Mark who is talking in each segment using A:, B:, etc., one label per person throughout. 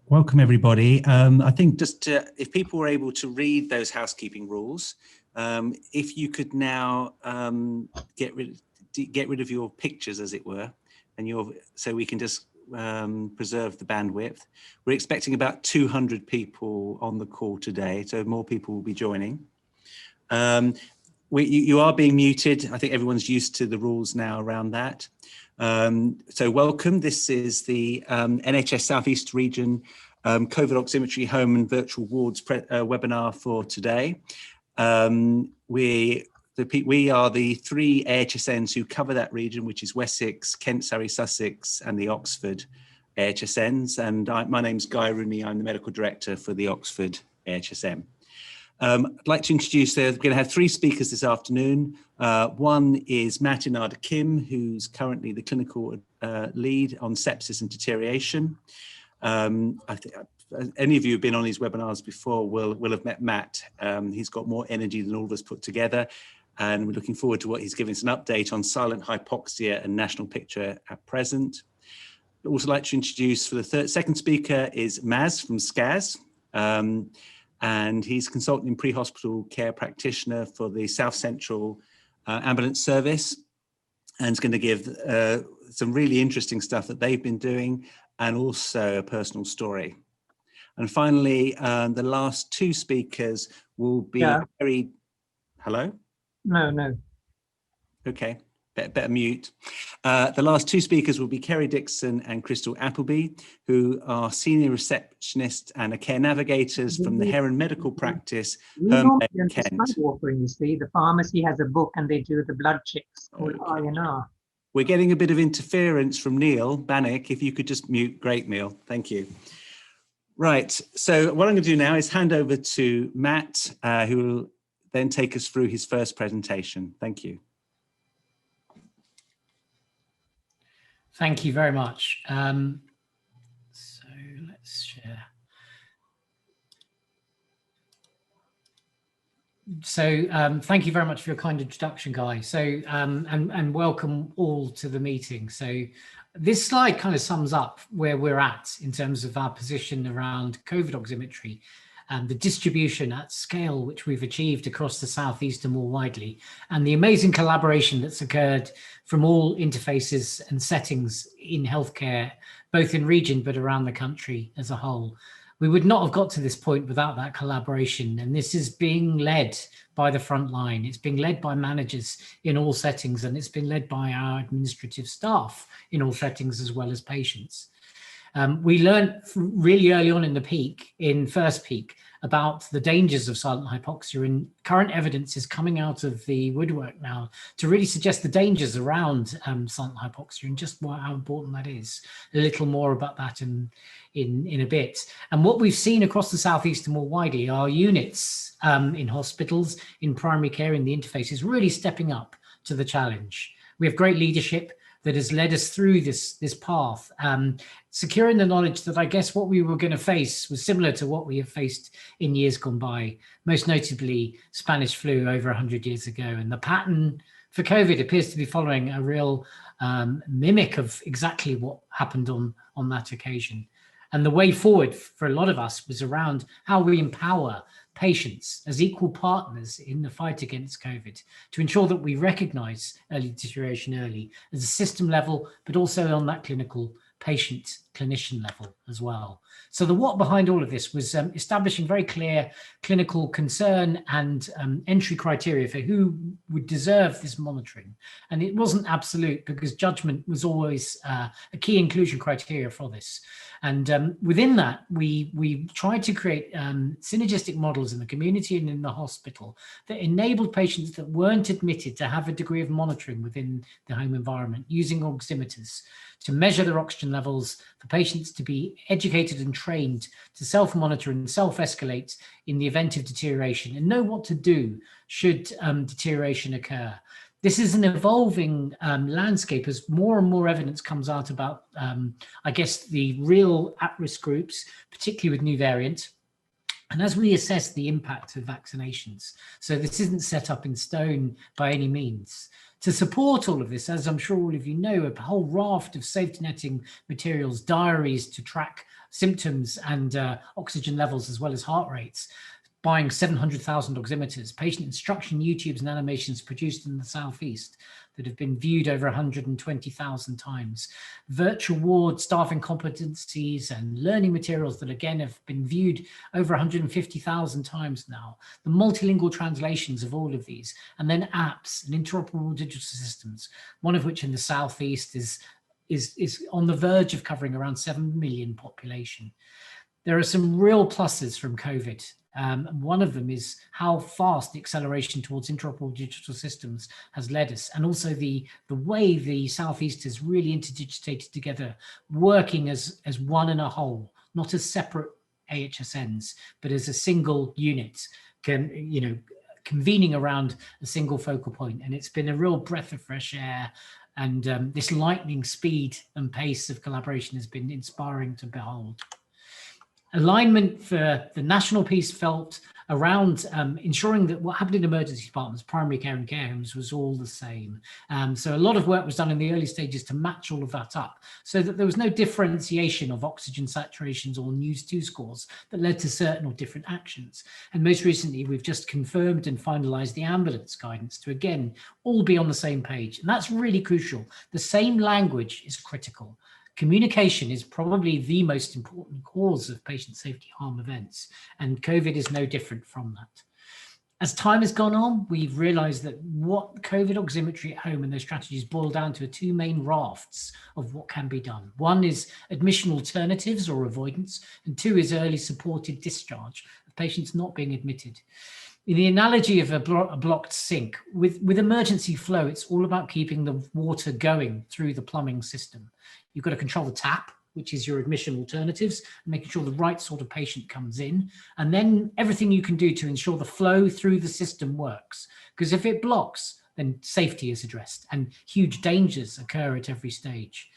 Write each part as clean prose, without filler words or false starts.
A: Welcome everybody. I think just if people were able to read those housekeeping rules, if you could now get rid of your pictures, as it were, and so we can just preserve the bandwidth. We're expecting about 200 people on the call today, so more people will be joining. You are being muted. I think everyone's used to the rules now around that. So welcome. This is the NHS South East Region COVID Oximetry Home and Virtual Wards webinar for today. We are the three AHSNs who cover that region, which is Wessex, Kent, Surrey, Sussex, and the Oxford AHSNs. And my name's Guy Rooney. I'm the Medical Director for the Oxford AHSN. I'd like to introduce, we're going to have three speakers this afternoon. One is Matt Inada-Kim, who's currently the clinical lead on sepsis and deterioration. I think any of you who've been on these webinars before will have met Matt. He's got more energy than all of us put together, and we're looking forward to what he's giving us an update on silent hypoxia and national picture at present. I'd also like to introduce for the second speaker is Maz from SCAS. And he's consultant in pre-hospital care practitioner for the South Central Ambulance Service, and is going to give some really interesting stuff that they've been doing, and also a personal story. And finally, the last two speakers will be very... Hello?
B: No.
A: Okay. Better mute. The last two speakers will be Kerry Dixon and Crystal Appleby, who are senior receptionists and care navigators from the Heron Medical Practice, Herne Bay, Kent.
B: You see, the pharmacy has a book and they do the blood checks called INR.
A: We're getting a bit of interference from Neil Bannock. If you could just mute, great, Neil. Thank you. Right. So what I'm going to do now is hand over to Matt, who will then take us through his first presentation. Thank you.
C: Thank you very much. So let's share. So thank you very much for your kind introduction, Guy. So and welcome all to the meeting. So this slide kind of sums up where we're at in terms of our position around COVID oximetry and the distribution at scale which we've achieved across the Southeast and more widely, and the amazing collaboration that's occurred from all interfaces and settings in healthcare, both in region but around the country as a whole. We would not have got to this point without that collaboration, and this is being led by the front line. It's being led by managers in all settings, and it's been led by our administrative staff in all settings as well as patients. We learned really early on in the first peak, about the dangers of silent hypoxia, and current evidence is coming out of the woodwork now to really suggest the dangers around silent hypoxia and just how important that is. A little more about that in a bit. And what we've seen across the Southeast and more widely are units in hospitals, in primary care, in the interfaces, really stepping up to the challenge. We have great leadership that has led us through this path, securing the knowledge that I guess what we were going to face was similar to what we have faced in years gone by, most notably Spanish flu over 100 years ago. And the pattern for COVID appears to be following a real mimic of exactly what happened on that occasion. And the way forward for a lot of us was around how we empower patients as equal partners in the fight against COVID, to ensure that we recognize early deterioration early as a system level, but also on that clinical patient clinician level as well. So the what behind all of this was establishing very clear clinical concern and entry criteria for who would deserve this monitoring. And it wasn't absolute, because judgment was always a key inclusion criteria for this. And within that, we tried to create synergistic models in the community and in the hospital that enabled patients that weren't admitted to have a degree of monitoring within the home environment using oximeters to measure their oxygen levels, for patients to be educated and trained to self-monitor and self-escalate in the event of deterioration and know what to do should deterioration occur. This is an evolving landscape as more and more evidence comes out about, I guess, the real at-risk groups, particularly with new variants. And as we assess the impact of vaccinations, so this isn't set up in stone by any means. To support all of this, as I'm sure all of you know, a whole raft of safety netting materials, diaries to track symptoms and oxygen levels as well as heart rates, buying 700,000 oximeters, patient instruction YouTubes and animations produced in the Southeast that have been viewed over 120,000 times, virtual ward staffing competencies and learning materials that again have been viewed over 150,000 times now, the multilingual translations of all of these, and then apps and interoperable digital systems, one of which in the Southeast is on the verge of covering around 7 million population. There are some real pluses from COVID. One of them is how fast the acceleration towards interoperable digital systems has led us, and also the way the Southeast has really interdigitated together, working as one and a whole, not as separate AHSNs, but as a single unit, convening around a single focal point. And it's been a real breath of fresh air. And this lightning speed and pace of collaboration has been inspiring to behold. Alignment for the national piece felt around ensuring that what happened in emergency departments, primary care and care homes was all the same. So a lot of work was done in the early stages to match all of that up so that there was no differentiation of oxygen saturations or NEWS2 scores that led to certain or different actions. And most recently, we've just confirmed and finalized the ambulance guidance to, again, all be on the same page. And that's really crucial. The same language is critical. Communication is probably the most important cause of patient safety harm events, and COVID is no different from that. As time has gone on, we've realized that what COVID oximetry at home and those strategies boil down to are two main rafts of what can be done. One is admission alternatives or avoidance, and two is early supported discharge of patients not being admitted. In the analogy of a blocked sink, with emergency flow, it's all about keeping the water going through the plumbing system. You've got to control the tap, which is your admission alternatives, and making sure the right sort of patient comes in, and then everything you can do to ensure the flow through the system works. Because if it blocks, then safety is addressed and huge dangers occur at every stage.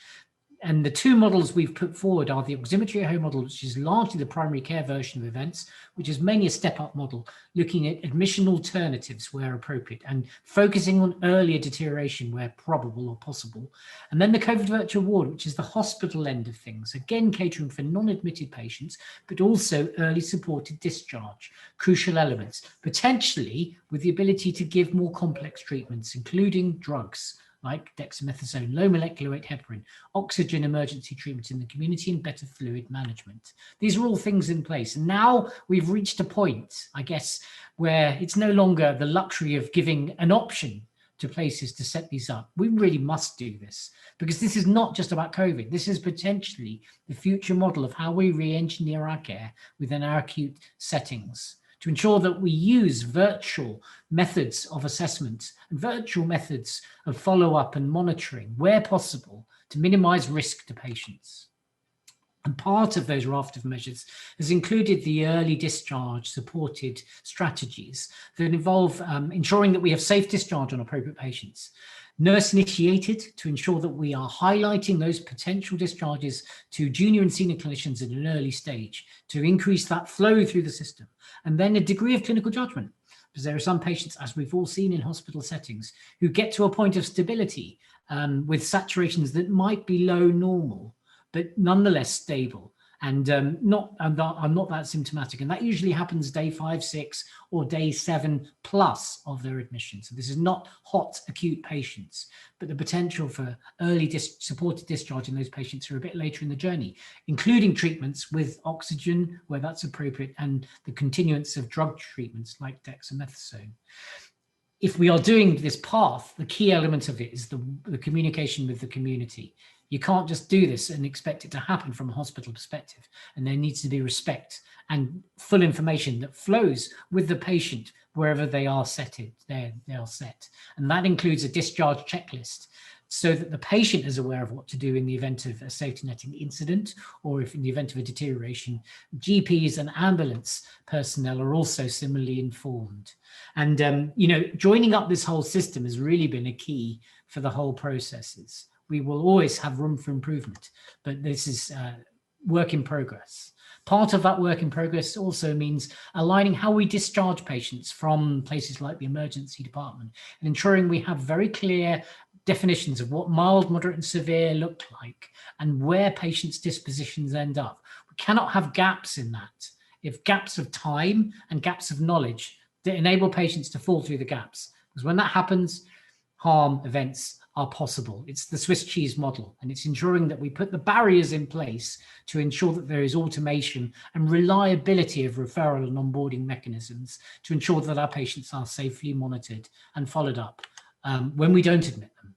C: And the two models we've put forward are the Oximetry at Home model, which is largely the primary care version of events, which is mainly a step-up model, looking at admission alternatives where appropriate and focusing on earlier deterioration where probable or possible. And then the COVID virtual ward, which is the hospital end of things, again catering for non-admitted patients, but also early supported discharge, crucial elements, potentially with the ability to give more complex treatments, including drugs, like dexamethasone, low molecular weight heparin, oxygen emergency treatment in the community, and better fluid management. These are all things in place. And now we've reached a point, I guess, where it's no longer the luxury of giving an option to places to set these up. We really must do this, because this is not just about COVID. This is potentially the future model of how we re-engineer our care within our acute settings, to ensure that we use virtual methods of assessment and virtual methods of follow-up and monitoring where possible to minimize risk to patients. And part of those raft of measures has included the early discharge supported strategies that involve ensuring that we have safe discharge on appropriate patients, nurse initiated to ensure that we are highlighting those potential discharges to junior and senior clinicians at an early stage to increase that flow through the system, and then a degree of clinical judgment, because there are some patients, as we've all seen in hospital settings, who get to a point of stability with saturations that might be low normal, but nonetheless stable. And I'm not that symptomatic. And that usually happens day 5, 6, or day 7 plus of their admission. So this is not hot acute patients, but the potential for early supported discharge in those patients who are a bit later in the journey, including treatments with oxygen where that's appropriate, and the continuance of drug treatments like dexamethasone. If we are doing this path, the key element of it is the communication with the community. You can't just do this and expect it to happen from a hospital perspective. And there needs to be respect and full information that flows with the patient wherever they are set. And that includes a discharge checklist, so that the patient is aware of what to do in the event of a safety netting incident, or if in the event of a deterioration, GPs and ambulance personnel are also similarly informed. And, joining up this whole system has really been a key for the whole processes. We will always have room for improvement, but this is work in progress. Part of that work in progress also means aligning how we discharge patients from places like the emergency department and ensuring we have very clear definitions of what mild, moderate, and severe look like and where patients' dispositions end up. We cannot have gaps in that. If gaps of time and gaps of knowledge that enable patients to fall through the gaps. Because when that happens, harm events are possible. It's the Swiss cheese model, and it's ensuring that we put the barriers in place to ensure that there is automation and reliability of referral and onboarding mechanisms to ensure that our patients are safely monitored and followed up when we don't admit them.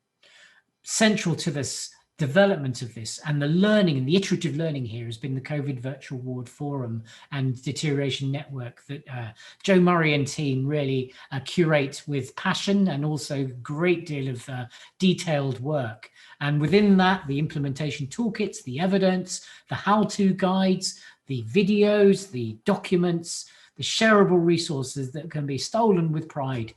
C: Central to this development of this and the learning and the iterative learning here has been the COVID Virtual Ward Forum and Deterioration Network that Joe Murray and team really curate with passion and also great deal of detailed work. And within that, the implementation toolkits, the evidence, the how-to guides, the videos, the documents, the shareable resources that can be stolen with pride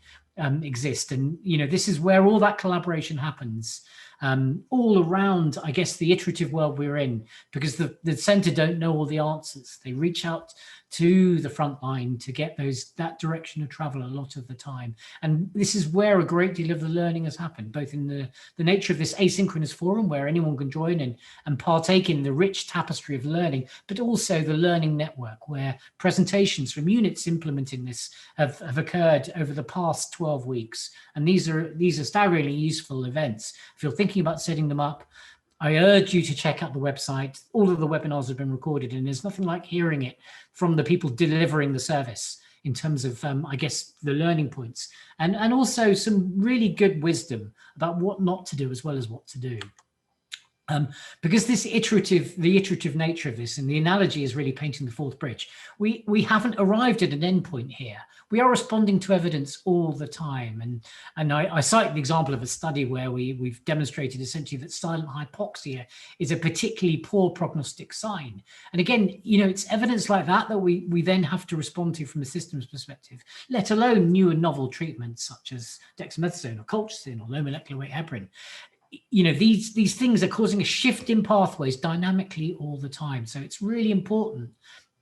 C: exist. And, you know, this is where all that collaboration happens. All around, I guess, the iterative world we're in, because the centre don't know all the answers. They reach out to the front line to get that direction of travel a lot of the time. And this is where a great deal of the learning has happened, both in the nature of this asynchronous forum where anyone can join and partake in the rich tapestry of learning, but also the learning network where presentations from units implementing this have occurred over the past 12 weeks. And these are staggeringly useful events. If you're thinking about setting them up, I urge you to check out the website. All of the webinars have been recorded, and there's nothing like hearing it from the people delivering the service in terms of, I guess, the learning points and also some really good wisdom about what not to do as well as what to do. Because the iterative nature of this, and the analogy is really painting the fourth bridge. We haven't arrived at an endpoint here. We are responding to evidence all the time. And I cite the example of a study where we've demonstrated essentially that silent hypoxia is a particularly poor prognostic sign. And again, you know, it's evidence like that we then have to respond to from a systems perspective, let alone new and novel treatments such as dexamethasone or colchicine or low molecular weight heparin. You know, these things are causing a shift in pathways dynamically all the time. So it's really important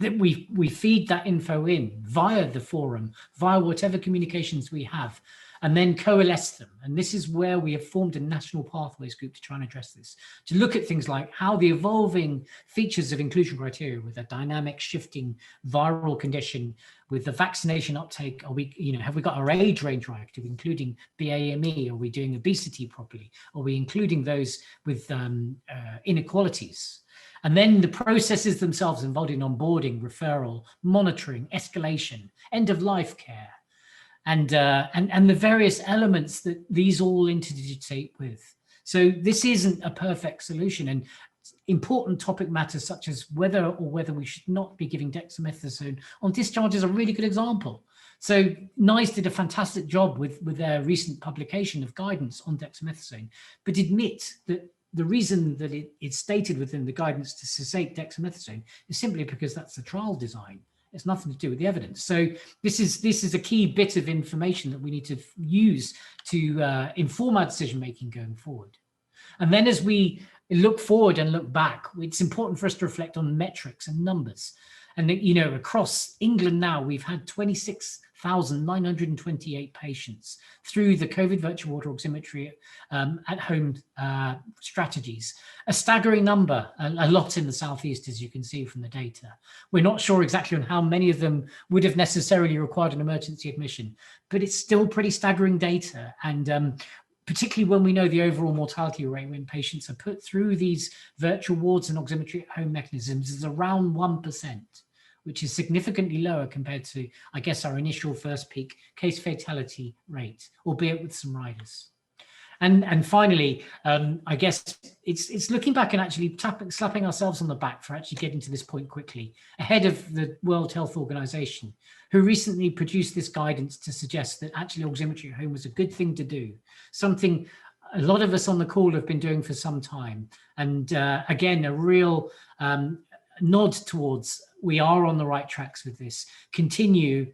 C: that we feed that info in via the forum, via whatever communications we have, and then coalesce them. And this is where we have formed a national pathways group to try and address this, to look at things like how the evolving features of inclusion criteria with a dynamic shifting viral condition, with the vaccination uptake, have we got our age range right, including BAME? Are we doing obesity properly? Are we including those with inequalities? And then the processes themselves involved in onboarding, referral, monitoring, escalation, end of life care, and the various elements that these all interdigitate with. So this isn't a perfect solution, and important topic matters such as whether we should not be giving dexamethasone on discharge is a really good example. So NICE did a fantastic job with their recent publication of guidance on dexamethasone, but admit that the reason that it's stated within the guidance to cessate dexamethasone is simply because that's the trial design. It's nothing to do with the evidence. So this is a key bit of information that we need to use to inform our decision-making going forward. And then as we look forward and look back, it's important for us to reflect on metrics and numbers. And, you know, across England now, we've had 26,928 patients through the COVID virtual ward oximetry at home strategies. A staggering number, a lot in the southeast, as you can see from the data. We're not sure exactly on how many of them would have necessarily required an emergency admission, but it's still pretty staggering data. And particularly when we know the overall mortality rate when patients are put through these virtual wards and oximetry at home mechanisms is around 1%, which is significantly lower compared to, I guess, our initial first peak case fatality rate, albeit with some riders. And finally, I guess it's looking back and actually slapping ourselves on the back for actually getting to this point quickly, ahead of the World Health Organization, who recently produced this guidance to suggest that actually oximetry at home was a good thing to do, something a lot of us on the call have been doing for some time. And again, a real nod towards we are on the right tracks with this. Continue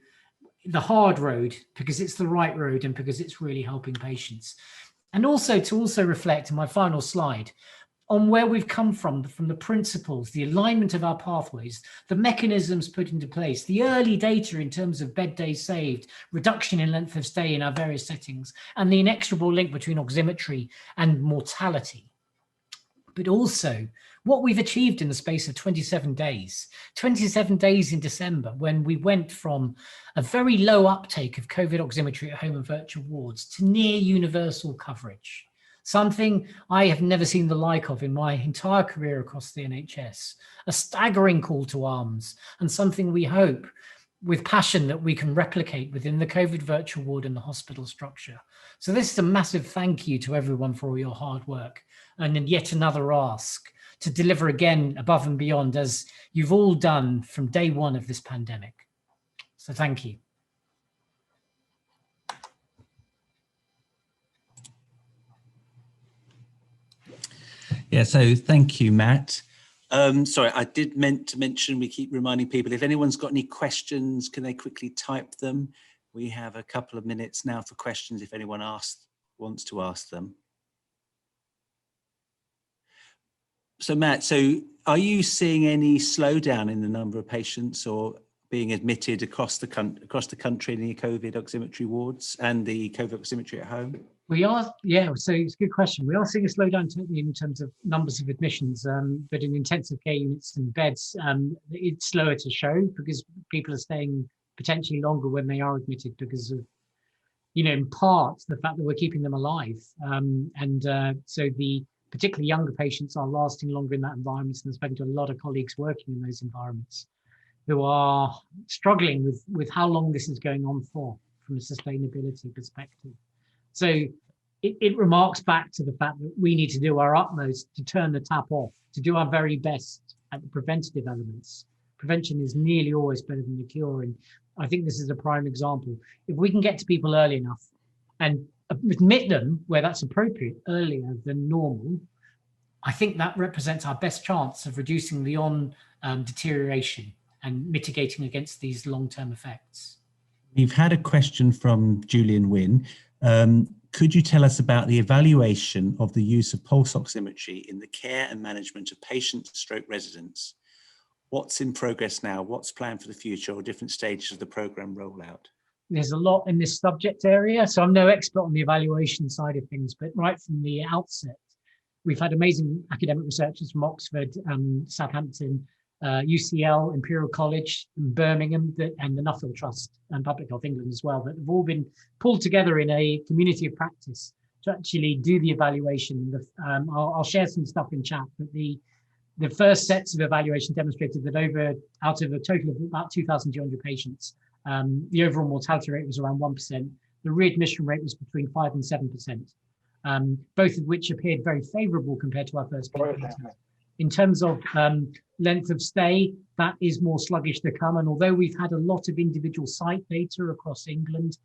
C: the hard road because it's the right road and because it's really helping patients. And also to reflect in my final slide on where we've come from the principles, the alignment of our pathways, the mechanisms put into place, the early data in terms of bed days saved, reduction in length of stay in our various settings, and the inexorable link between oximetry and mortality. but also what we've achieved in the space of 27 days. 27 days in December, when we went from a very low uptake of COVID oximetry at home and virtual wards to near universal coverage. Something I have never seen the like of in my entire career across the NHS. A staggering call to arms, and something we hope with passion that we can replicate within the COVID virtual ward and the hospital structure. So this is a massive thank you to everyone for all your hard work. And then yet another ask to deliver again above and beyond, as you've all done from day one of this pandemic. So thank you.
A: Yeah, so thank you, Matt. Sorry, I did meant to mention, we keep reminding people, if anyone's got any questions, can they quickly type them? We have a couple of minutes now for questions if anyone wants to ask them. So Matt, so are you seeing any slowdown in the number of patients or being admitted across the country in the COVID oximetry wards and the COVID oximetry at home?
B: We are, yeah, so it's a good question. We are seeing a slowdown in terms of numbers of admissions, but in intensive care units and beds, it's slower to show because people are staying potentially longer when they are admitted because of, in part, the fact that we're keeping them alive. So the particularly younger patients are lasting longer in that environment, and I've spoken to a lot of colleagues working in those environments who are struggling with how long this is going on for from a sustainability perspective. So it remarks back to the fact that we need to do our utmost to turn the tap off, to do our very best at the preventative elements. Prevention is nearly always better than the cure. And I think this is a prime example. If we can get to people early enough and admit them where that's appropriate earlier than normal, I think that represents our best chance of reducing the deterioration and mitigating against these long-term effects.
A: We've had a question from Julian Wynn. Could you tell us about the evaluation of the use of pulse oximetry in the care and management of patient/residents? What's in progress now? What's planned for the future, or different stages of the programme rollout?
B: There's a lot in this subject area, so I'm no expert on the evaluation side of things, but right from the outset, we've had amazing academic researchers from Oxford, Southampton, UCL, Imperial College, Birmingham, and the Nuffield Trust and Public Health England as well, that have all been pulled together in a community of practice to actually do the evaluation. I'll share some stuff in chat, but the first sets of evaluation demonstrated that out of a total of about 2,200 patients, the overall mortality rate was around 1%. The readmission rate was between 5 and 7%, both of which appeared very favourable compared to our first data. In terms of length of stay, that is more sluggish to come. And although we've had a lot of individual site data across England,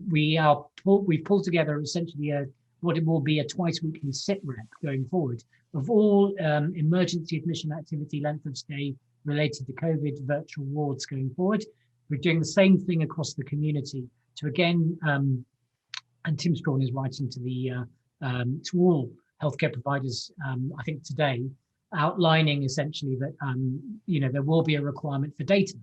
B: we've pulled together essentially what it will be a twice-weekly sit rep going forward of all emergency admission activity, length of stay related to COVID virtual wards going forward. We're doing the same thing across the community to again, and Tim Strawn is writing to all healthcare providers, I think today, outlining essentially that there will be a requirement for data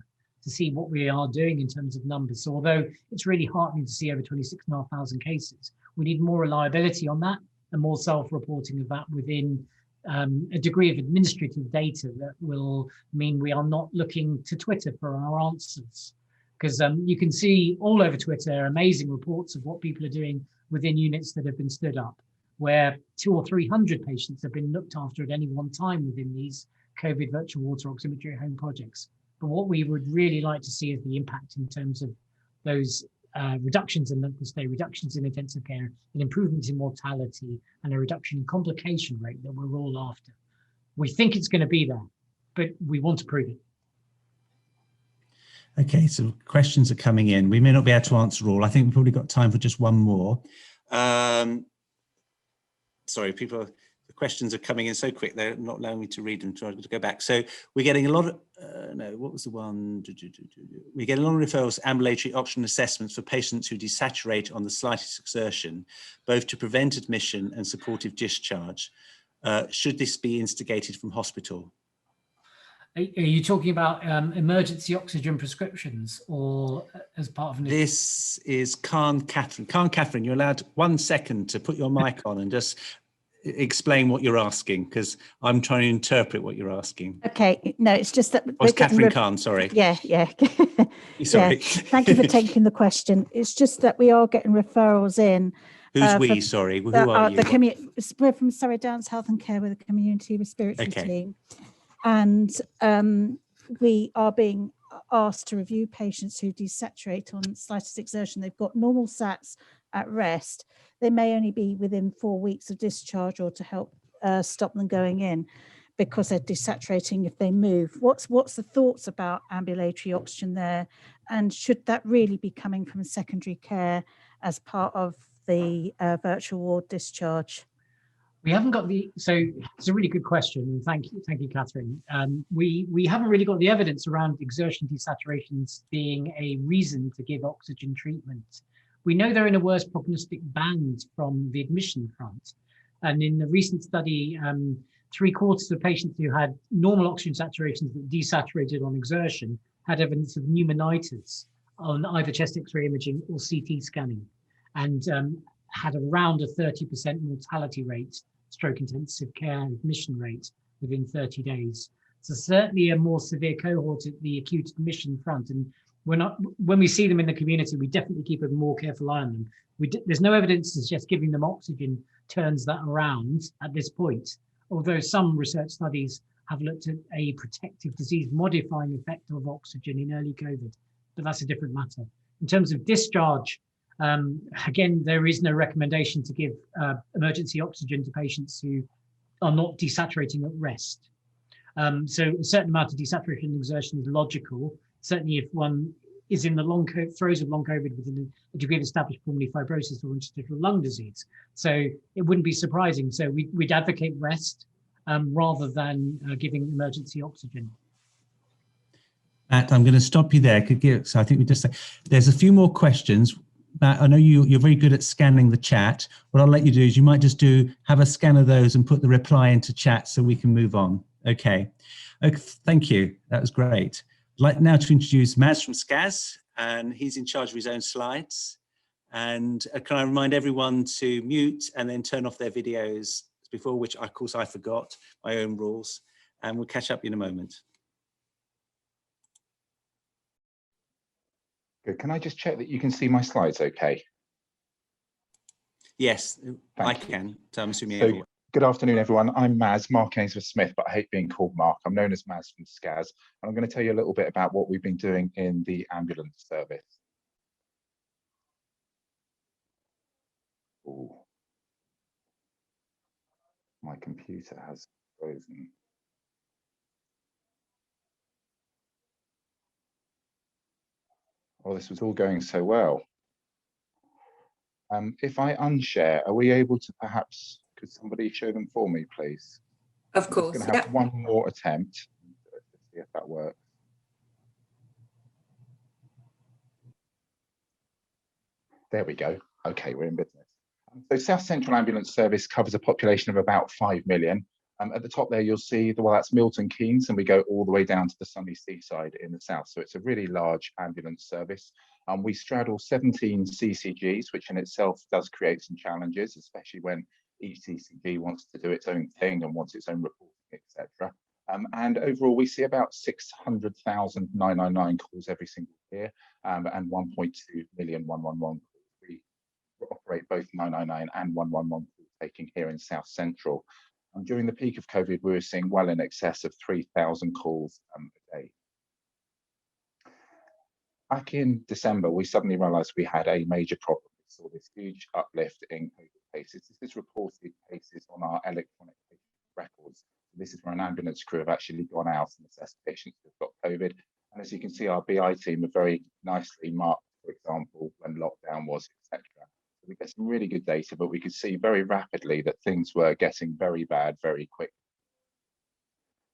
B: to see what we are doing in terms of numbers. So although it's really heartening to see over 26,500 cases, we need more reliability on that and more self-reporting of that within a degree of administrative data that will mean we are not looking to Twitter for our answers. Because you can see all over Twitter amazing reports of what people are doing within units that have been stood up, where 200 or 300 patients have been looked after at any one time within these COVID virtual water oximetry at home projects. But what we would really like to see is the impact in terms of those reductions in length of stay, reductions in intensive care, an improvement in mortality, and a reduction in complication rate that we're all after. We think it's going to be there, but we want to prove it.
A: Okay, so questions are coming in. We may not be able to answer all. I think we've probably got time for just one more. Sorry, the questions are coming in so quick, they're not allowing me to read them, so I've got to go back. So we're getting a lot of, what was the one? We're getting a lot of referrals to ambulatory oxygen assessments for patients who desaturate on the slightest exertion, both to prevent admission and supportive discharge. Should this be instigated from hospital?
C: Are you talking about emergency oxygen prescriptions or as part of an...
A: This is Catherine. Catherine, you're allowed 1 second to put your mic on and just explain what you're asking, because I'm trying to interpret what you're asking.
D: Okay, no, it's just that.
A: Oh, it's Catherine Khan, sorry.
D: Yeah.
A: Sorry.
D: Yeah. Thank you for taking the question. It's just that we are getting referrals in.
A: Who's we? Sorry, who are you?
D: We're from Surrey Downs Health and Care with a community respiratory team, and we are being asked to review patients who desaturate on slightest exertion. They've got normal sats at rest. They may only be within 4 weeks of discharge, or to help stop them going in because they're desaturating if they move. What's the thoughts about ambulatory oxygen there, and should that really be coming from secondary care as part of the virtual ward discharge?
B: We haven't got so it's a really good question, and thank you, Catherine. We haven't really got the evidence around exertion desaturations being a reason to give oxygen treatment. We know they're in a worse prognostic band from the admission front, and in the recent study, 3/4 of patients who had normal oxygen saturations that desaturated on exertion had evidence of pneumonitis on either chest X-ray imaging or CT scanning, and had around a 30% mortality rate, stroke intensive care admission rate within 30 days. So certainly a more severe cohort at the acute admission front. And when we see them in the community, we definitely keep a more careful eye on them. There's no evidence to suggest giving them oxygen turns that around at this point, although some research studies have looked at a protective disease modifying effect of oxygen in early COVID, but that's a different matter. In terms of discharge, again, there is no recommendation to give emergency oxygen to patients who are not desaturating at rest. So a certain amount of desaturation and exertion is logical. Certainly if one is in the throes of long COVID with a degree of established pulmonary fibrosis or interstitial lung disease. So it wouldn't be surprising. So we'd advocate rest rather than giving emergency oxygen.
A: Matt, I'm going to stop you there. So I think there's a few more questions. Matt, I know you're very good at scanning the chat. What I'll let you do is you might just have a scan of those and put the reply into chat so we can move on. Okay, thank you. That was great. I'd like now to introduce Maz from SCAS, and he's in charge of his own slides. And can I remind everyone to mute and then turn off their videos before, which of course I forgot my own rules, and we'll catch up in a moment.
E: Good. Can I just check that you can see my slides okay?
A: Yes, I can. So I'm assuming
E: everyone. Good afternoon, everyone. I'm Maz, Mark Ainsworth-Smith, but I hate being called Mark. I'm known as Maz from SCAS, and I'm going to tell you a little bit about what we've been doing in the ambulance service. Ooh. My computer has frozen. Oh, this was all going so well. If I unshare, are we able to perhaps, could somebody show them for me, please?
F: Of course.
E: I'm going to have one more attempt. Let's see if that works. There we go. Okay, we're in business. So South Central Ambulance Service covers a population of about 5 million. At the top there, you'll see, well, that's Milton Keynes, and we go all the way down to the sunny seaside in the south. So it's a really large ambulance service. We straddle 17 CCGs, which in itself does create some challenges, especially when each CCG wants to do its own thing and wants its own reporting, etc. And overall, we see about 600,000 999 calls every single year, and 1.2 million 111 calls. We operate both 999 and 111 calls taking here in South Central. During the peak of COVID, we were seeing well in excess of 3,000 calls a day. Back in December, we suddenly realized we had a major problem. We saw this huge uplift in COVID cases. This is reported cases on our electronic records. This is where an ambulance crew have actually gone out and assessed patients who've got COVID. And as you can see, our BI team have very nicely marked, for example, when lockdown was, etc. We get some really good data, but we could see very rapidly that things were getting very bad very quick.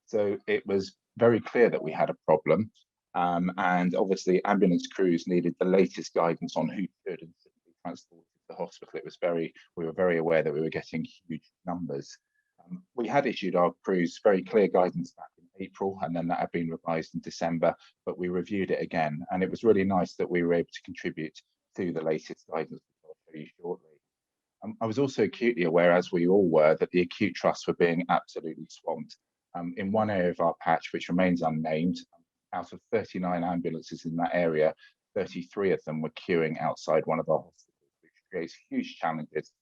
E: So it was very clear that we had a problem. And obviously ambulance crews needed the latest guidance on who could and should be transported to the hospital. We were very aware that we were getting huge numbers. We had issued our crews very clear guidance back in April, and then that had been revised in December, but we reviewed it again. And it was really nice that we were able to contribute to the latest guidance, which I'll show you shortly. I was also acutely aware, as we all were, that the acute trusts were being absolutely swamped. In one area of our patch, which remains unnamed, out of 39 ambulances in that area, 33 of them were queuing outside one of our hospitals, which creates huge challenges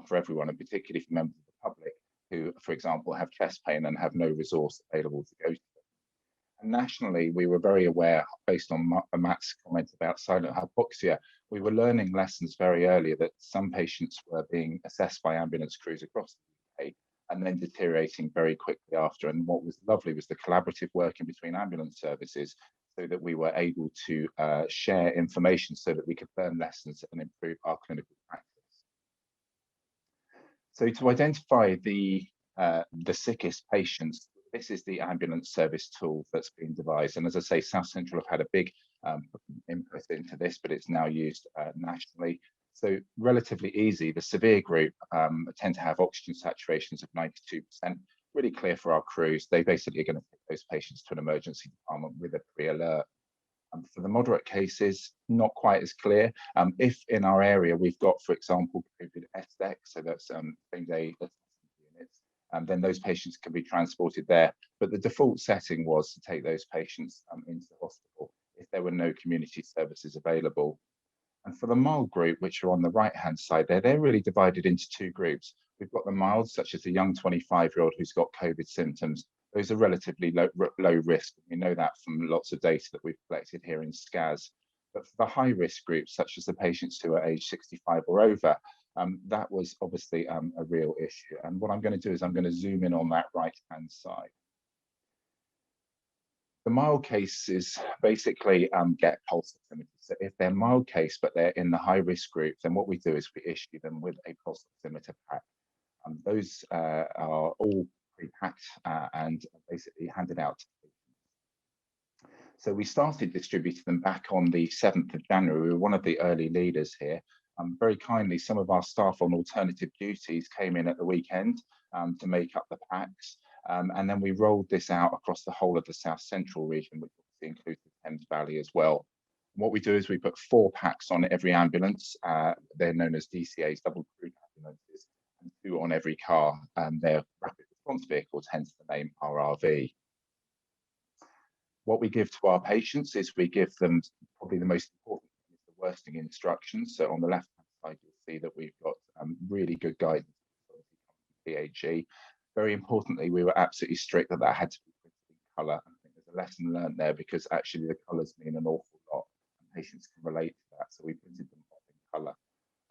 E: for everyone, and particularly for members of the public who, for example, have chest pain and have no resource available to go to them. And nationally, we were very aware, based on Matt's comment about silent hypoxia, we were learning lessons very early that some patients were being assessed by ambulance crews across the UK and then deteriorating very quickly after. And what was lovely was the collaborative working between ambulance services, so that we were able to share information so that we could learn lessons and improve our clinical practice. So to identify the sickest patients, this is the ambulance service tool that's been devised. And as I say, South Central have had a big input into this, but it's now used nationally. So relatively easy. The severe group tend to have oxygen saturations of 92%. Really clear for our crews. They basically are going to take those patients to an emergency department with a pre-alert. For the moderate cases, not quite as clear. If in our area we've got, for example, COVID Wessex, so that's same-day units, then those patients can be transported there. But the default setting was to take those patients into the hospital if there were no community services available. And for the mild group, which are on the right-hand side there, they're really divided into two groups. We've got the mild, such as a young 25-year-old who's got COVID symptoms. Those are relatively low risk. We know that from lots of data that we've collected here in SCAS. But for the high-risk groups, such as the patients who are age 65 or over, that was obviously a real issue. And what I'm going to do is I'm going to zoom in on that right-hand side. The mild cases basically get pulse oximeters. So if they're mild case, but they're in the high-risk group, then what we do is we issue them with a pulse oximeter pack. Those are all pre-packed and basically handed out to patients. So we started distributing them back on the 7th of January. We were one of the early leaders here. Very kindly, some of our staff on alternative duties came in at the weekend to make up the packs. And then we rolled this out across the whole of the South Central region, which obviously includes the Thames Valley as well. And what we do is we put 4 packs on every ambulance. They're known as DCAs, double crew ambulances, and 2 on every car. They're rapid response vehicles, hence the name RRV. What we give to our patients is we give them probably the most important thing, is the worsting instructions. So on the left-hand side, you'll see that we've got really good guidance from PHE. Very importantly, we were absolutely strict that had to be printed in colour. I think there's a lesson learned there, because actually the colours mean an awful lot, and patients can relate to that. So we printed them off in colour.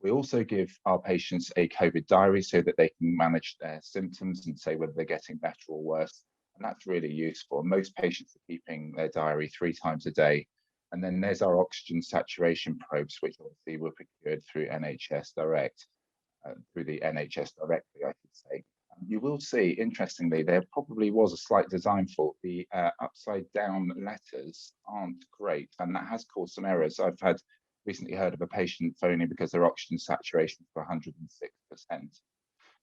E: We also give our patients a COVID diary so that they can manage their symptoms and say whether they're getting better or worse. And that's really useful. Most patients are keeping their diary 3 times a day. And then there's our oxygen saturation probes, which obviously were procured through NHS Direct, through the NHS directly, I should say. You will see, interestingly, there probably was a slight design fault. The upside down letters aren't great, and that has caused some errors. I've recently heard of a patient phoning because their oxygen saturation was 106%.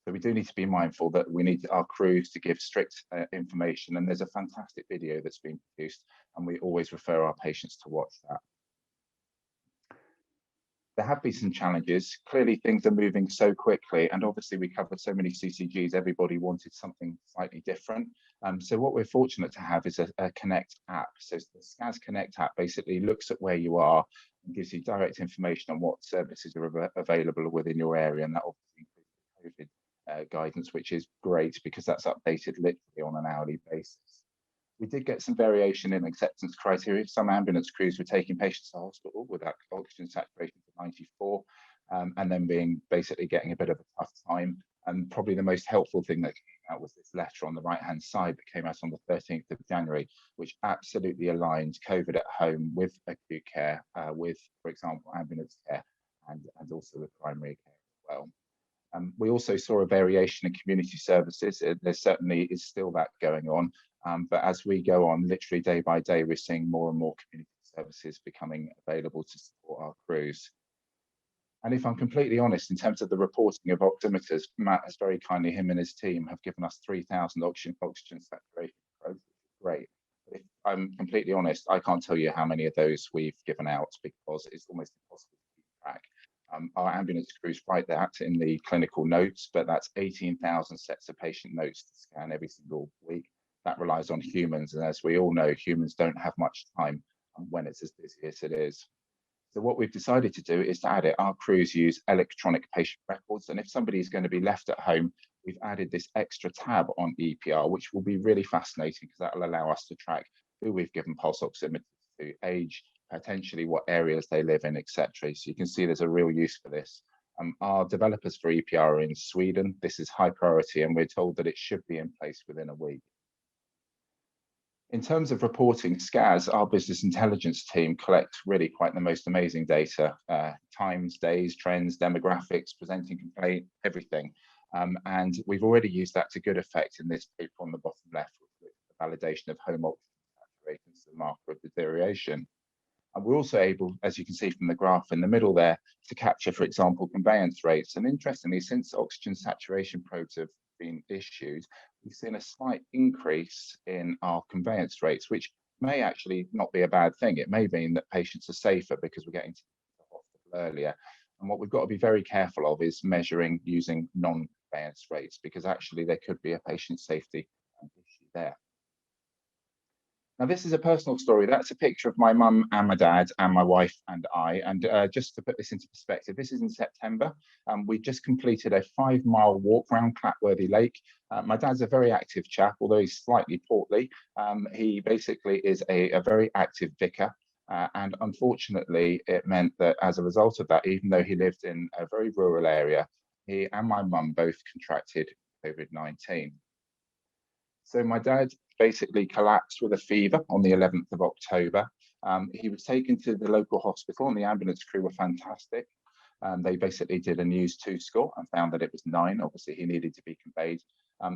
E: So we do need to be mindful that we need our crews to give strict information, and there's a fantastic video that's been produced, and we always refer our patients to watch that. There have been some challenges. Clearly, things are moving so quickly, and obviously we covered so many CCGs, everybody wanted something slightly different. So what we're fortunate to have is a Connect app. So the SCAS Connect app basically looks at where you are and gives you direct information on what services are available within your area, and that obviously includes the COVID guidance, which is great because that's updated literally on an hourly basis. We did get some variation in acceptance criteria. Some ambulance crews were taking patients to hospital with that oxygen saturation of 94, and then basically getting a bit of a tough time. And probably the most helpful thing that came out was this letter on the right-hand side that came out on the 13th of January, which absolutely aligned COVID at home with acute care, with, for example, ambulance care, and also with primary care as well. We also saw a variation in community services. There certainly is still that going on. But as we go on, literally day by day, we're seeing more and more community services becoming available to support our crews. And if I'm completely honest, in terms of the reporting of oximeters, Matt has very kindly, him and his team have given us 3,000 oxygen saturation probes, which is great. But if I'm completely honest, I can't tell you how many of those we've given out because it's almost impossible to keep track. Our ambulance crews write that in the clinical notes, but that's 18,000 sets of patient notes to scan every single week. That relies on humans, and as we all know, humans don't have much time when it's as busy as it is. So what we've decided to do is to add it. Our crews use electronic patient records, and if somebody is going to be left at home, we've added this extra tab on EPR, which will be really fascinating because that will allow us to track who we've given pulse oximeters to, age, potentially what areas they live in, etc. So you can see there's a real use for this. Our developers for EPR are in Sweden. This is high priority, and we're told that it should be in place within a week. In terms of reporting, SCAS, our business intelligence team, collects really quite the most amazing data, times, days, trends, demographics, presenting complaint, everything. And we've already used that to good effect in this paper on the bottom left, with the validation of home oxygen saturation as a marker of deterioration. And we're also able, as you can see from the graph in the middle there, to capture, for example, conveyance rates. And interestingly, since oxygen saturation probes have been issued, we've seen a slight increase in our conveyance rates, which may actually not be a bad thing. It may mean that patients are safer because we're getting to the hospital earlier. And what we've got to be very careful of is measuring using non-conveyance rates, because actually there could be a patient safety issue there. Now, this is a personal story. That's a picture of my mum and my dad and my wife and I. And just to put this into perspective, this is in September. We just completed a 5-mile walk around Clatworthy Lake. My dad's a very active chap, although he's slightly portly. He basically is a very active vicar. And unfortunately, it meant that as a result of that, even though he lived in a very rural area, he and my mum both contracted COVID-19. So my dad basically collapsed with a fever on the 11th of October. He was taken to the local hospital, and the ambulance crew were fantastic. They basically did a News 2 score and found that it was 9. Obviously, he needed to be conveyed.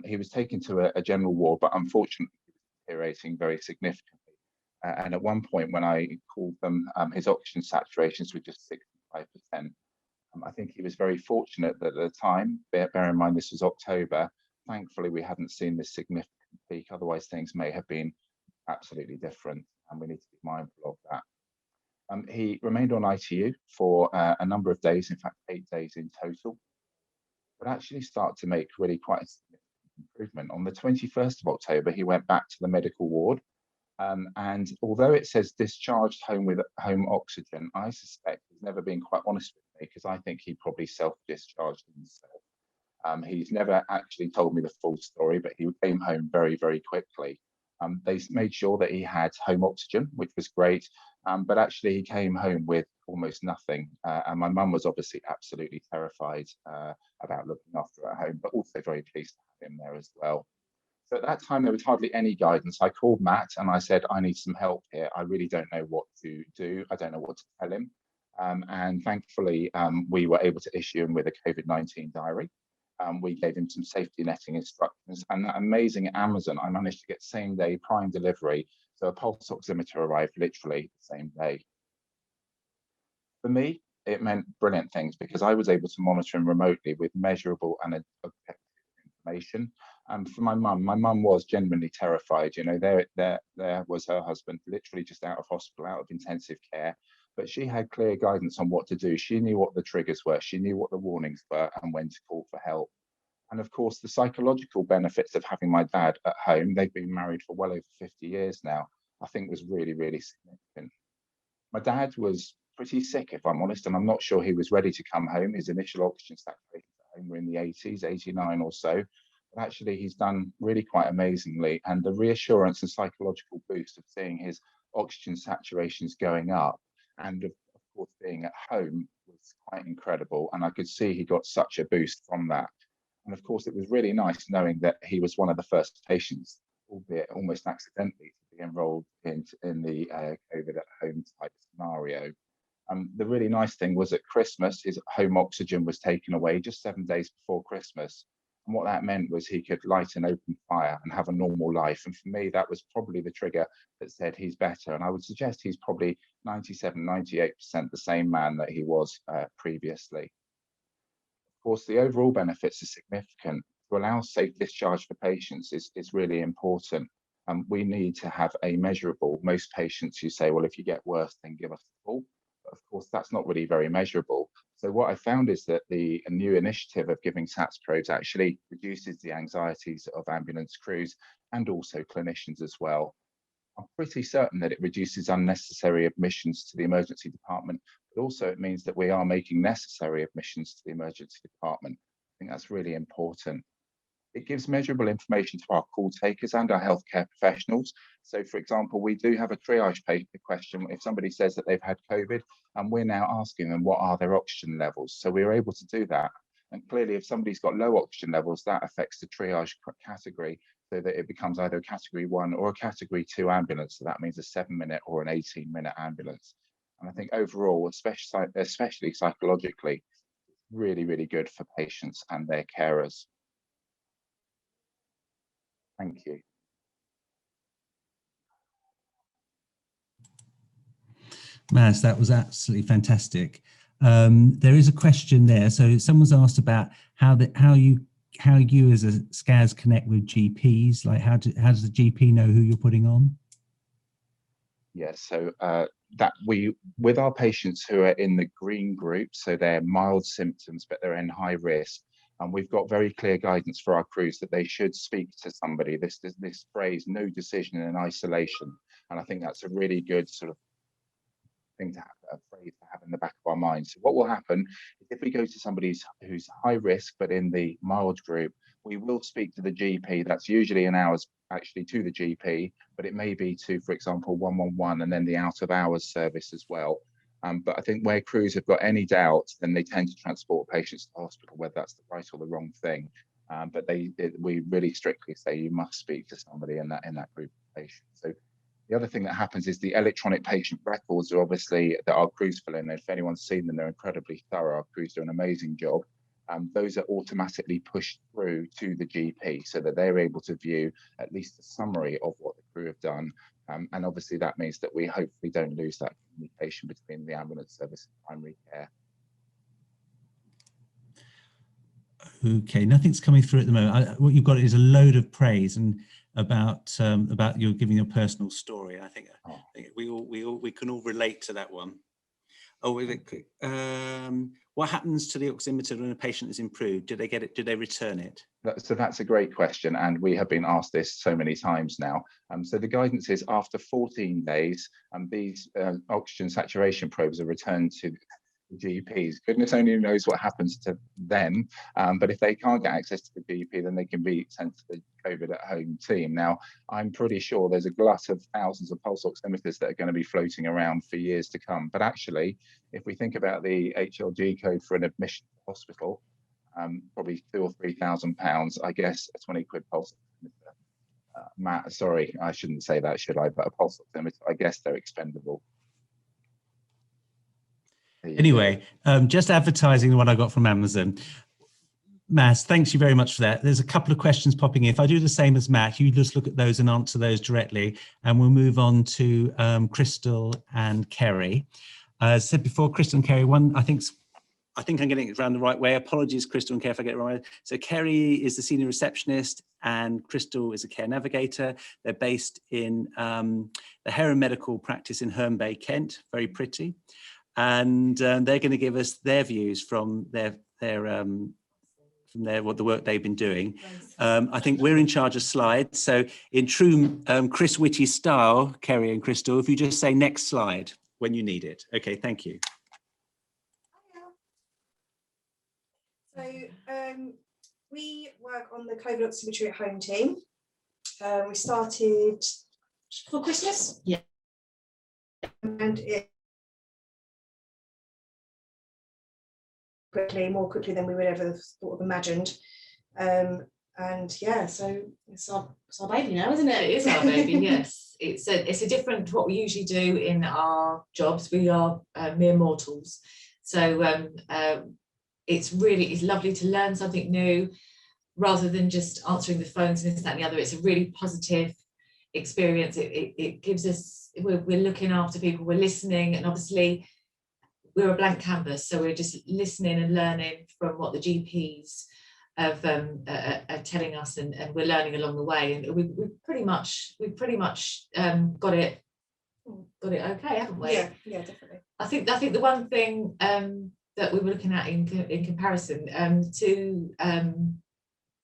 E: He was taken to a general ward, but unfortunately, he was deteriorating very significantly. And at one point, when I called them, his oxygen saturations were just 65%. I think he was very fortunate that at the time, bear in mind this was October, thankfully we hadn't seen this significant peak, otherwise things may have been absolutely different, and we need to be mindful of that. He remained on ITU for a number of days, in fact 8 days in total, but actually started to make really quite a significant improvement. On the 21st of October, he went back to the medical ward, and although it says discharged home with home oxygen, I suspect he's never been quite honest with me, because I think he probably self-discharged himself. He's never actually told me the full story, but he came home very, very quickly. They made sure that he had home oxygen, which was great, but actually he came home with almost nothing. And my mum was obviously absolutely terrified about looking after at home, but also very pleased to have him there as well. So at that time, there was hardly any guidance. I called Matt and I said, I need some help here. I really don't know what to do. I don't know what to tell him. And thankfully, we were able to issue him with a COVID-19 diary. We gave him some safety netting instructions, and that amazing Amazon, I managed to get same day prime delivery. So a pulse oximeter arrived literally the same day. For me, it meant brilliant things because I was able to monitor him remotely with measurable and objective information. For my mum was genuinely terrified. You know, there was her husband, literally just out of hospital, out of intensive care. But she had clear guidance on what to do. She knew what the triggers were. She knew what the warnings were and when to call for help. And of course, the psychological benefits of having my dad at home, they've been married for well over 50 years now, I think was really, really significant. My dad was pretty sick, if I'm honest, and I'm not sure he was ready to come home. His initial oxygen saturation at home were in the 80s, 89 or so. But actually, he's done really quite amazingly. And the reassurance and psychological boost of seeing his oxygen saturations going up, and of course being at home, was quite incredible. And I could see he got such a boost from that. And of course, it was really nice knowing that he was one of the first patients, albeit almost accidentally, to be enrolled in the COVID at home type scenario. The really nice thing was at Christmas, his home oxygen was taken away just 7 days before Christmas. And what that meant was he could light an open fire and have a normal life. And for me, that was probably the trigger that said he's better. And I would suggest he's probably 97, 98% the same man that he was previously. Of course, the overall benefits are significant. To allow safe discharge for patients is really important. We need to have a measurable. Most patients, you say, well, if you get worse, then give us a call. But of course, that's not really very measurable. So what I found is that a new initiative of giving SATS probes actually reduces the anxieties of ambulance crews and also clinicians as well. I'm pretty certain that it reduces unnecessary admissions to the emergency department, but also it means that we are making necessary admissions to the emergency department. I think that's really important. It gives measurable information to our call takers and our healthcare professionals. So, for example, we do have a triage paper question if somebody says that they've had COVID, and we're now asking them what are their oxygen levels. So we're able to do that. And clearly, if somebody's got low oxygen levels, that affects the triage category, so that it becomes either a category 1 or a category 2 ambulance. So that means a 7-minute or an 18-minute ambulance. And I think overall, especially psychologically, really, really good for patients and their carers. Thank you.
A: Maz, that was absolutely fantastic. There is a question there. So someone's asked about how you as a SCAS connect with GPs. Like how does the GP know who you're putting on? Yes, so that with our patients who are in the green group, so they're mild symptoms but they're in high risk, and we've got very clear guidance for our crews that they should speak to somebody. This phrase, no decision in isolation, and I think that's a really good sort of thing to have, a phrase to have in the back of our minds. So what will happen is if we go to somebody who's high risk but in the mild group, we will speak to the GP. That's usually an hour's actually to the GP, but it may be to, for example, 111 and then the out of hours service as well. But I think where crews have got any doubt, then they tend to transport patients to hospital, whether that's the right or the wrong thing. But we really strictly say you must speak to somebody in that group of patients. So the other thing that happens is the electronic patient records are obviously that our crews fill in. If anyone's seen them, they're incredibly thorough. Our crews do an amazing job. Those are automatically pushed through to the GP so that they're able to view at least a summary of what the crew have done. And obviously that means that we hopefully don't lose that communication between the ambulance service and primary care. Okay, nothing's coming through at the moment. What you've got is a load of praise and about you giving your personal story. I think we can all relate to that one. Oh, what happens to the oximeter when a patient is improved? Do they get it? Do they return it? So that's a great question, and we have been asked this so many times now. So the guidance is after 14 days, these oxygen saturation probes are returned to GPs. Goodness only knows what happens to them, but if they can't get access to the GP, then they can be sent to the COVID at home team. Now, I'm pretty sure there's a glut of thousands of pulse oximeters that are going to be floating around for years to come. But actually, if we think about the HLG code for an admission to hospital, probably £2,000 or £3,000, I guess a 20 quid pulse oximeter. Matt, sorry, I shouldn't say that, should I? But a pulse oximeter, I guess they're expendable. Anyway, just advertising the one I got from Amazon. Maz, thanks you very much for that. There's a couple of questions popping in. If I do the same as Matt, you just look at those and answer those directly, and we'll move on to Crystal and Kerry. As I said before, Crystal and Kerry, I think I'm getting it around the right way. Apologies, Crystal and Kerry, if I get it wrong. So Kerry is the senior receptionist and Crystal is a care navigator. They're based in the Heron Medical Practice in Herne Bay, Kent. Very pretty. And they're going to give us their views from the work they've been doing. I think we're in charge of slides. So in true Chris Whitty style, Kerry and Crystal, if you just say next slide when you need it. Okay, thank you.
F: So we work on the COVID Oximetry at Home team. We started just before Christmas. Yeah. And it more quickly than we would ever have sort of imagined. And yeah, so it's our baby now, isn't it?
G: It is our baby, yes. It's a different to what we usually do in our jobs. We are mere mortals. So it's lovely to learn something new rather than just answering the phones and this, that, and the other. It's a really positive experience. It gives us, we're looking after people, we're listening, and obviously we're a blank canvas, so we're just listening and learning from what the GPs are telling us, and we're learning along the way. And we've pretty much got it okay, haven't we?
F: Yeah, definitely.
G: I think the one thing that we were looking at in comparison to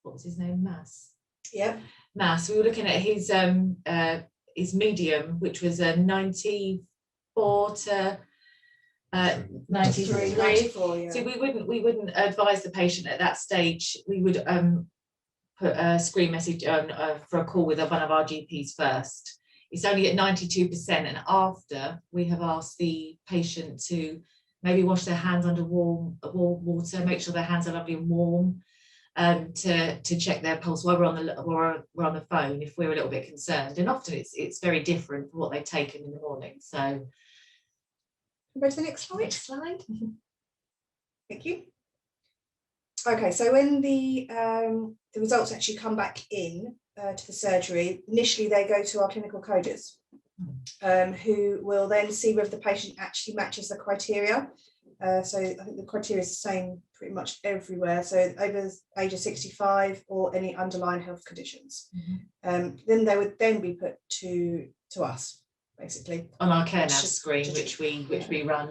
G: what was his name, Mass. We were looking at his medium, which was a 94 to 93.
F: 94, yeah.
G: So we wouldn't advise the patient at that stage. We would put a screen message for a call with one of our GPs first. It's only at 92%, and after we have asked the patient to maybe wash their hands under warm water, make sure their hands are lovely and warm, to check their pulse while we're on the phone if we're a little bit concerned. And often it's very different from what they've taken in the morning. So
F: go to the next slide.
G: Next slide.
F: Thank you. Okay, so when the results actually come back in to the surgery, initially they go to our clinical coders, who will then see whether the patient actually matches the criteria. So I think the criteria is the same pretty much everywhere. So over the age of 65 or any underlying health conditions. Then they would then be put to us, basically.
G: On our CareNav screen, which we run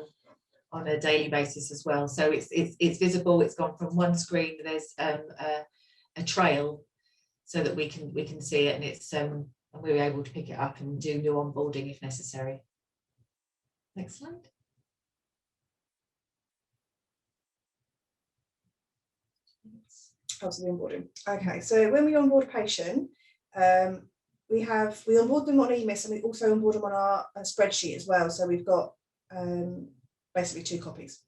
G: on a daily basis as well. So it's visible. It's gone from one screen. There's a trail so that we can see it, and it's and we're able to pick it up and do new onboarding if necessary. Next slide.
F: How's the onboarding? Okay, so when we onboard a patient, we onboard them on EMIS, and we also onboard them on our spreadsheet as well. So we've got basically 2 copies.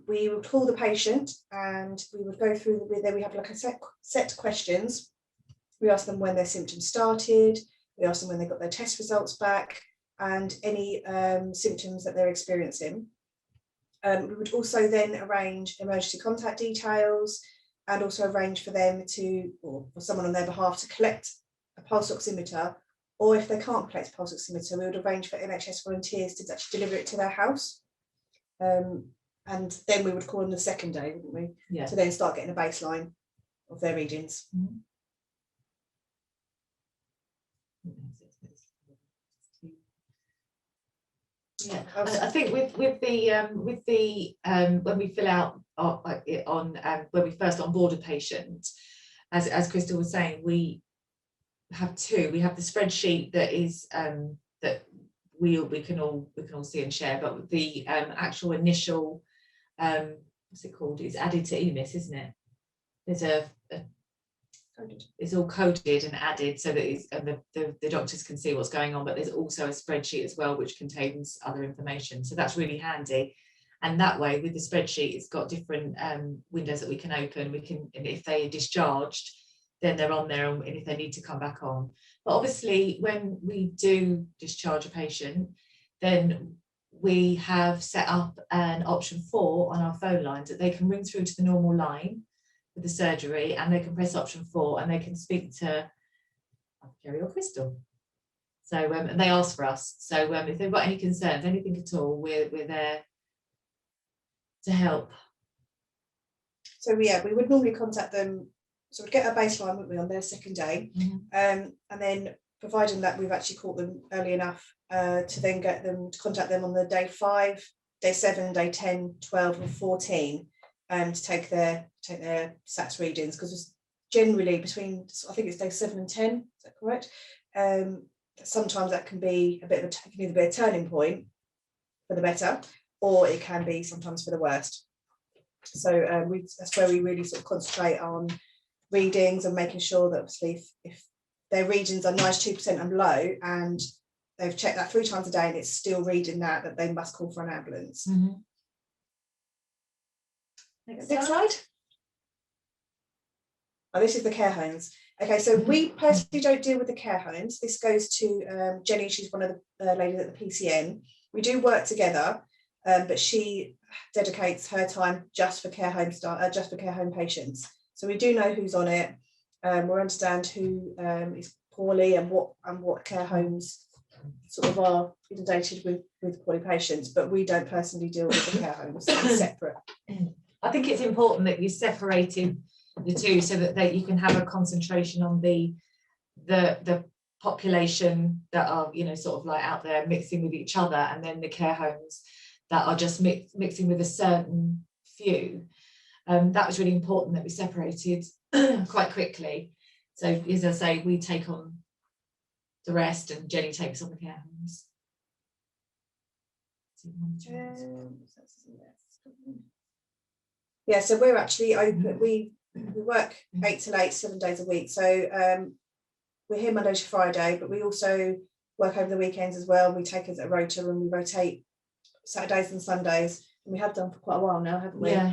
F: We would call the patient, and we would go through then we have like a set questions. We ask them when their symptoms started, we ask them when they got their test results back, and any symptoms that they're experiencing. We would also then arrange emergency contact details, and also arrange for them or for someone on their behalf to collect a pulse oximeter, or if they can't collect a pulse oximeter, we would arrange for NHS volunteers to actually deliver it to their house. And then we would call them the second day, wouldn't we?
G: Yeah.
F: To then start getting a baseline of their readings.
G: Yeah, I think with the when we fill out when we first onboard a patient, as Crystal was saying, we have 2. We have the spreadsheet that is that we can all see and share, but the actual initial what's it called? It's added to EMIS, isn't it? There's it's all coded and added so that the doctors can see what's going on, but there's also a spreadsheet as well which contains other information, so that's really handy. And that way, with the spreadsheet, it's got different windows that we can open. And if they are discharged, then they're on there, and if they need to come back on. But obviously, when we do discharge a patient, then we have set up an option 4 on our phone lines that they can ring through to the normal line with the surgery, and they can press option 4 and they can speak to Kerry or Crystal. So and they ask for us. So if they've got any concerns, anything at all, we're there to help.
F: So yeah, we would normally contact them. So we'd get a baseline, wouldn't we, on their second day, and then providing that we've actually caught them early enough to then get them to contact them on the day 5, day 7, day 10, 12, or 14, to take their SATs readings, because it's generally between, I think it's day 7 and 10. Is that correct? Sometimes that can be either be a turning point for the better, or it can be sometimes for the worst. So that's where we really sort of concentrate on readings and making sure that obviously if their readings are 92% and below, and they've checked that 3 times a day and it's still reading that they must call for an ambulance. Next slide. Oh, this is the care homes. Okay, so we personally don't deal with the care homes. This goes to Jenny. She's one of the ladies at the PCN. We do work together, but she dedicates her time just for care home patients. So we do know who's on it. We understand who is poorly and what care homes sort of are inundated with poorly patients, but we don't personally deal with the care homes. It's separate.
G: I think it's important that you separated the two so that you can have a concentration on the population that are, you know, sort of like out there mixing with each other, and then the care homes that are just mixing with a certain few. That was really important that we separated quite quickly. So as I say, we take on the rest and Jenny takes on the care homes.
F: Yeah, so we're actually open. We work 8 till 8, 7 days a week. So we're here Monday to Friday, but we also work over the weekends as well. We take it as a rota and we rotate Saturdays and Sundays, and we have done for quite a while now, haven't we?
G: Yeah.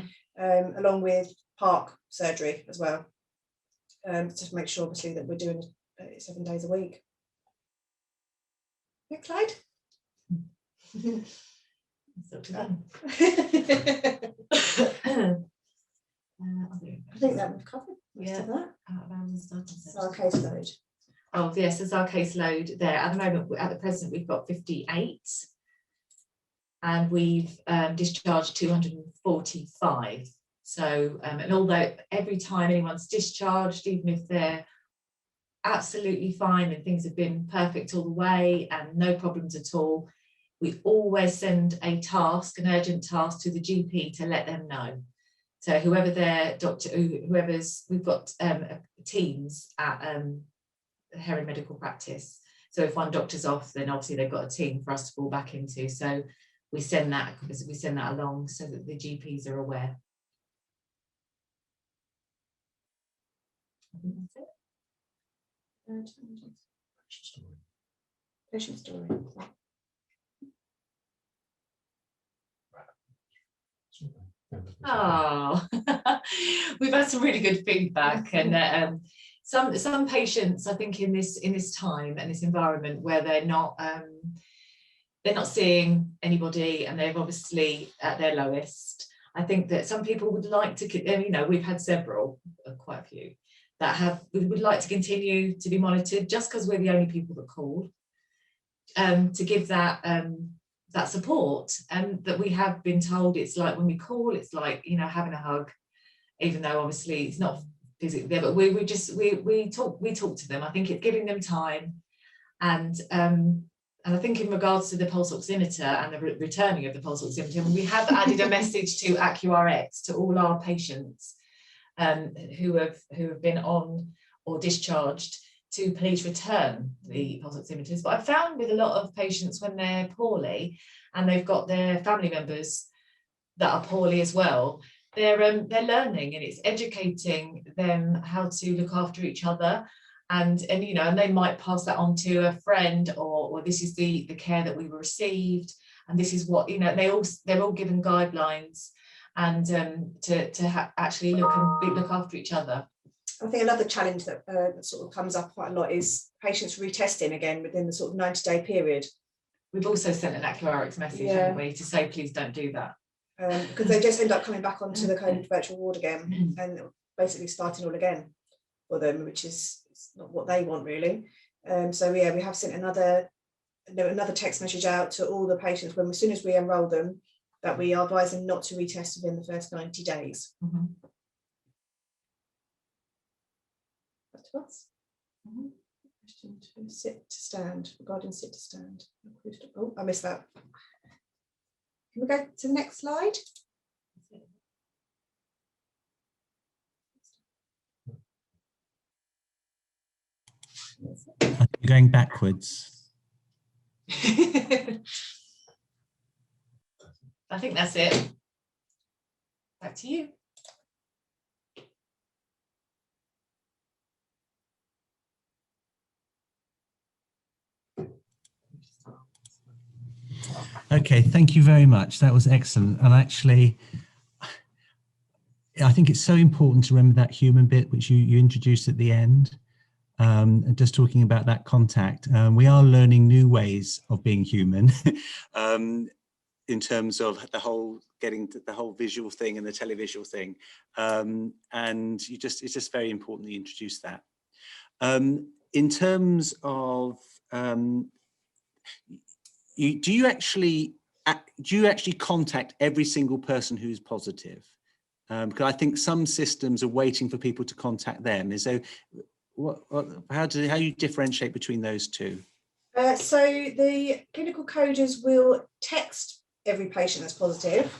F: Along with park surgery as well, just to make sure obviously that we're doing 7 days a week. Yeah, Clyde? I think that we've covered most of that. So our caseload.
G: Oh yes, there's our caseload there. At the moment, at the present, we've got 58, and we've discharged 245. So, and although every time anyone's discharged, even if they're absolutely fine and things have been perfect all the way and no problems at all, we always send a task, an urgent task, to the GP to let them know. So whoever their doctor, whoever's, we've got teams at Heron Medical Practice. So if one doctor's off, then obviously they've got a team for us to fall back into. So we send that along so that the GPs are aware. I think that's it.
F: Patient story.
G: Oh, we've had some really good feedback, and some patients, I think, in this time and this environment where they're not seeing anybody and they're obviously at their lowest. I think that some people would like to, you know, we've had several, quite a few, that would like to continue to be monitored, just because we're the only people that call, to give that support, and that we have been told it's like when we call, it's like, you know, having a hug, even though obviously it's not physically there, but we talk to them. I think it's giving them time, and I think in regards to the pulse oximeter and the returning of the pulse oximeter, we have added a message to AccuRx to all our patients who have been on or discharged to please return the pulse oximeters. But I've found with a lot of patients, when they're poorly and they've got their family members that are poorly as well, they're learning, and it's educating them how to look after each other, and you know, and they might pass that on to a friend, or this is the care that we received, and this is what, you know, they're all given guidelines, and to actually look after each other.
F: I think another challenge that sort of comes up quite a lot is patients retesting again within the sort of 90-day period.
G: We've also sent an AccuRx message, haven't we, to say please don't do that.
F: Because they just end up coming back onto the COVID virtual ward again and basically starting all again for them, which is not what they want really. So yeah, we have sent another text message out to all the patients as soon as we enrol them, that we are advising not to retest within the first 90 days.
G: Mm-hmm.
F: To us. Question to sit to stand, regarding sit to stand. Oh, I missed that. Can we go to the next slide?
A: You're going backwards.
G: I think that's it. Back to you.
A: Okay, thank you very much. That was excellent. And actually, I think it's so important to remember that human bit, which you introduced at the end, and just talking about that contact. We are learning new ways of being human in terms of getting to the whole visual thing and the televisual thing. And it's just very important that you introduce that. In terms of, do you actually contact every single person who's positive? Because I think some systems are waiting for people to contact them. So how you differentiate between those two?
F: So the clinical coders will text every patient that's positive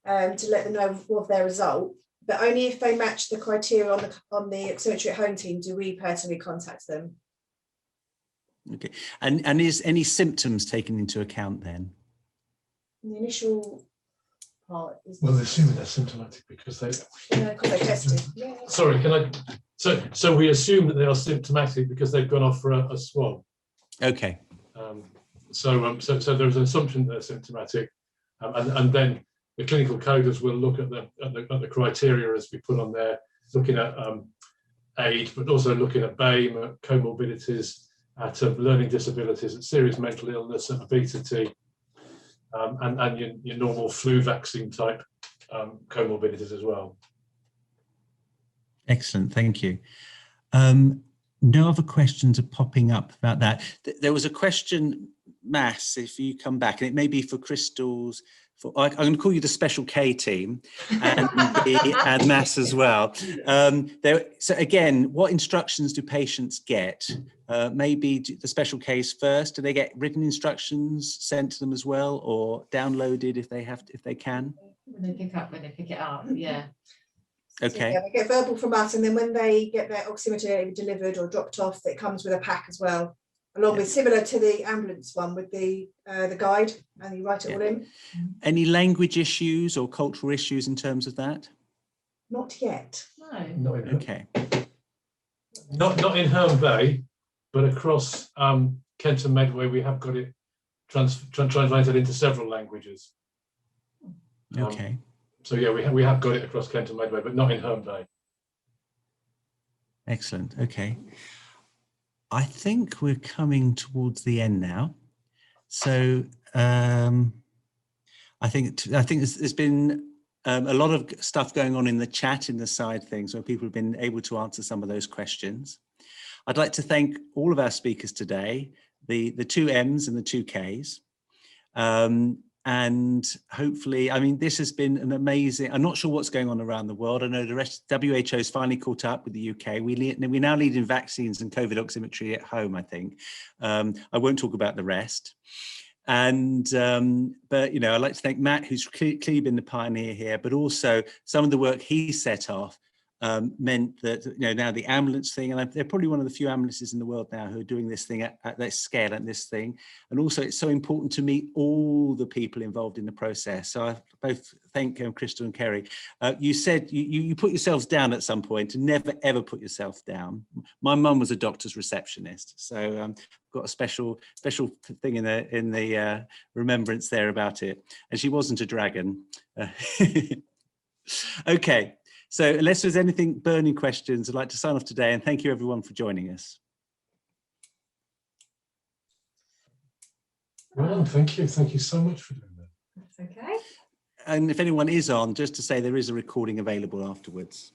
F: to let them know of their result, but only if they match the criteria on the Oximetry at Home team do we personally contact them.
A: Okay, and is any symptoms taken into account then?
F: The initial part is,
H: well, they're assuming they're symptomatic because they
F: tested. Yeah.
H: Sorry, can I? So we assume that they are symptomatic because they've gone off for a swab.
A: Okay.
H: So there's an assumption that they're symptomatic, and then the clinical coders will look at the criteria as we put on there, looking at age, but also looking at BAME, at comorbidities, at learning disabilities, at serious mental illness, at obesity, and your normal flu vaccine type comorbidities as well.
A: Excellent, thank you. No other questions are popping up about that. There was a question, Mass, if you come back, and it may be for Crystal's, I'm going to call you the Special K team, and Mass as well. So again, what instructions do patients get? Maybe the Special Ks first. Do they get written instructions sent to them as well, or downloaded if they can?
G: When they pick it up, yeah.
A: Okay.
F: So, yeah, they get verbal from us, and then when they get their oximeter delivered or dropped off, it comes with a pack as well, along with similar to the ambulance one with the guide, and you write it all in.
A: Any language issues or cultural issues in terms of that?
F: Not yet.
G: No.
H: Not in,
A: Okay.
H: not in Herne Bay, but across Kent and Medway, we have got it translated into several languages.
A: Okay.
H: So yeah, we have got it across Kent and Medway, but not in Herne Bay.
A: Excellent. Okay. I think we're coming towards the end now. So I think there's been a lot of stuff going on in the chat in the side things where people have been able to answer some of those questions. I'd like to thank all of our speakers today, the 2 M's and the 2 K's. And hopefully, I mean, this has been an amazing, I'm not sure what's going on around the world. I know the rest, WHO has finally caught up with the UK. We now lead in vaccines and COVID oximetry at home, I think. I won't talk about the rest. And, but, you know, I'd like to thank Matt, who's clearly been the pioneer here, but also some of the work he set off meant that, you know, now the ambulance thing, and they're probably one of the few ambulances in the world now who are doing this thing at this scale and this thing. And also it's so important to meet all the people involved in the process. So I both thank Crystal and Kerry. You said you put yourselves down at some point, and never ever put yourself down. My mum was a doctor's receptionist, so got a special thing in the remembrance there about it. And she wasn't a dragon. Okay. So unless there's anything burning questions, I'd like to sign off today, and thank you everyone for joining us.
H: Well, thank you so much for doing that.
G: That's okay.
A: And if anyone is on, just to say there is a recording available afterwards.